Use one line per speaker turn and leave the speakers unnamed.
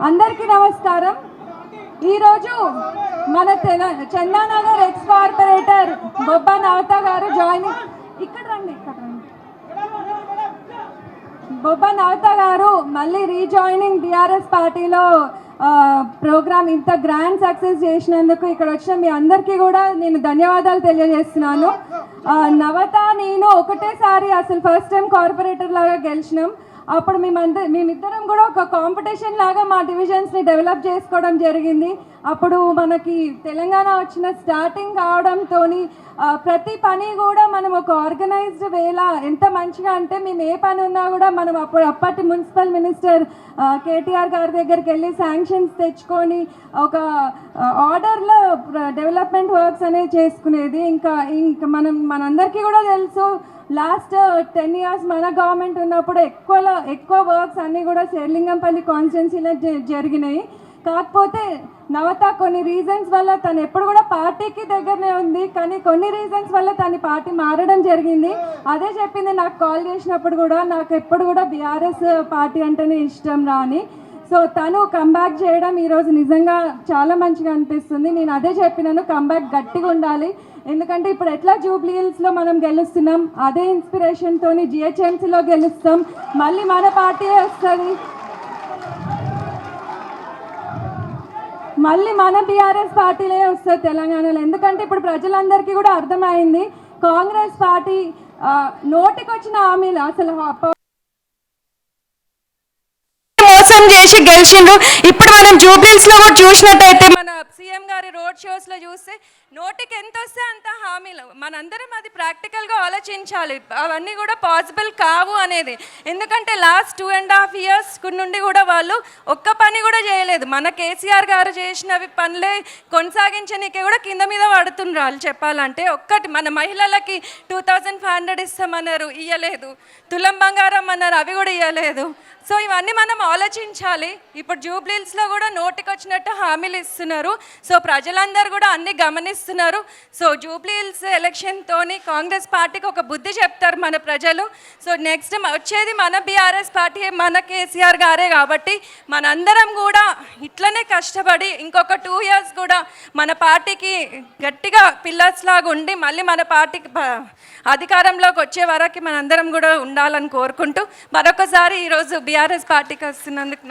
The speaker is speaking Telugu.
అందరికీ నమస్కారం. ఈరోజు మన చందానగర్ ఎక్స్ కార్పొరేటర్ బొబ్బా నవత గారు జాయినింగ్ ఇక్కడ రండి. బొబ్బా నవత గారు మళ్ళీ రీజాయినింగ్ బీఆర్ఎస్ పార్టీలో ప్రోగ్రామ్ ఇంత గ్రాండ్ సక్సెస్ చేసినందుకు ఇక్కడ వచ్చిన మీ అందరికీ కూడా నేను ధన్యవాదాలు తెలియజేస్తున్నాను. నవత నేను ఒకటేసారి అసలు ఫస్ట్ టైం కార్పొరేటర్ లాగా గెలిచినాం. అప్పుడు మేమిద్దరం కూడా ఒక కాంపిటీషన్ లాగా మా డివిజన్స్ని డెవలప్ చేసుకోవడం జరిగింది. అప్పుడు మనకి తెలంగాణ వచ్చిన స్టార్టింగ్ కావడంతో ప్రతి పని కూడా మనం ఒక ఆర్గనైజ్డ్ వేలా ఎంత మంచిగా అంటే మేము ఏ పని ఉన్నా కూడా మనం అప్పటి మున్సిపల్ మినిస్టర్ కేటీఆర్ గారి దగ్గరికి వెళ్ళి శాంక్షన్స్ తెచ్చుకొని ఒక ఆర్డర్లో డెవలప్మెంట్ వర్క్స్ అనేవి చేసుకునేది. ఇంకా మనందరికీ కూడా తెలుసు లాస్ట్ 10 years మన గవర్నమెంట్ ఉన్నప్పుడు ఎక్కువ వర్క్స్ అన్నీ కూడా శేర్లింగంపల్లి కాన్స్టిట్యున్సీలో జరిగినాయి. కాకపోతే నవత కొన్ని రీజన్స్ వల్ల తను ఎప్పుడు కూడా పార్టీకి దగ్గరనే ఉంది, కానీ కొన్ని రీజన్స్ వల్ల తన పార్టీ మారడం జరిగింది. అదే చెప్పింది నాకు కాల్ చేసినప్పుడు కూడా, నాకు ఎప్పుడు కూడా బీఆర్ఎస్ పార్టీ అంటేనే ఇష్టం రా అని. సో తను కంబ్యాక్ చేయడం ఈరోజు నిజంగా చాలా మంచిగా అనిపిస్తుంది. నేను అదే చెప్పినాను, కంబ్యాక్ గట్టిగా ఉండాలి. ఎందుకంటే ఇప్పుడు ఎట్లా జూబ్లీ హిల్స్లో మనం గెలుస్తున్నాం, అదే ఇన్స్పిరేషన్తో జిహెచ్ఎంసీలో గెలుస్తాం. మళ్ళీ మన పార్టీ వస్తుంది, మళ్ళీ మన బీఆర్ఎస్ పార్టీలే వస్తుంది తెలంగాణలో. ఎందుకంటే ఇప్పుడు ప్రజలందరికీ కూడా అర్థమైంది కాంగ్రెస్ పార్టీ నోటికొచ్చిన హామీలు అసలు మోసం చేసి గెలిచిండ్రు. ఇప్పుడు మనం జూబ్లీస్లో కూడా చూసినట్టయితే మన సీఎం గారి రోడ్ షోస్లో చూస్తే నోటికి ఎంత వస్తే అంత హామీలు. మనందరం అది ప్రాక్టికల్గా ఆలోచించాలి, అవన్నీ కూడా పాసిబుల్ కావు అనేది. ఎందుకంటే లాస్ట్ 2.5 years నుండి కూడా వాళ్ళు ఒక్క పని కూడా చేయలేదు. మన కేసీఆర్ గారు చేసినవి పనులే కొనసాగించనీకే కూడా కింద మీద పడుతున్నారు వాళ్ళు చెప్పాలంటే. ఒక్కటి మన మహిళలకి 2500 ఇస్తామన్నారు, ఇవ్వలేదు. తులం బంగారం అన్నారు, అవి కూడా ఇవ్వలేదు. సో ఇవన్నీ మనం ఆలోచించాలి. ఇప్పుడు జూబ్లీహిల్స్లో కూడా నోటికి వచ్చినట్టు హామీలు ఇస్తున్నారు. సో ప్రజలందరూ కూడా అన్ని గమనిస్తున్నారు. సో జూబ్లీహిల్స్ ఎలక్షన్తోని కాంగ్రెస్ పార్టీకి ఒక బుద్ధి చెప్తారు మన ప్రజలు. సో నెక్స్ట్ వచ్చేది మన బీఆర్ఎస్ పార్టీ, మన కేసీఆర్ గారే. కాబట్టి మనందరం కూడా ఇట్లనే కష్టపడి ఇంకొక 2 years కూడా మన పార్టీకి గట్టిగా పిల్లర్స్ లాగా ఉండి మళ్ళీ మన పార్టీకి అధికారంలోకి వచ్చే వరకు మనందరం కూడా ఉండాలని కోరుకుంటూ మరొకసారి ఈరోజు బీఆర్ఎస్ పార్టీకి వస్తున్నందుకు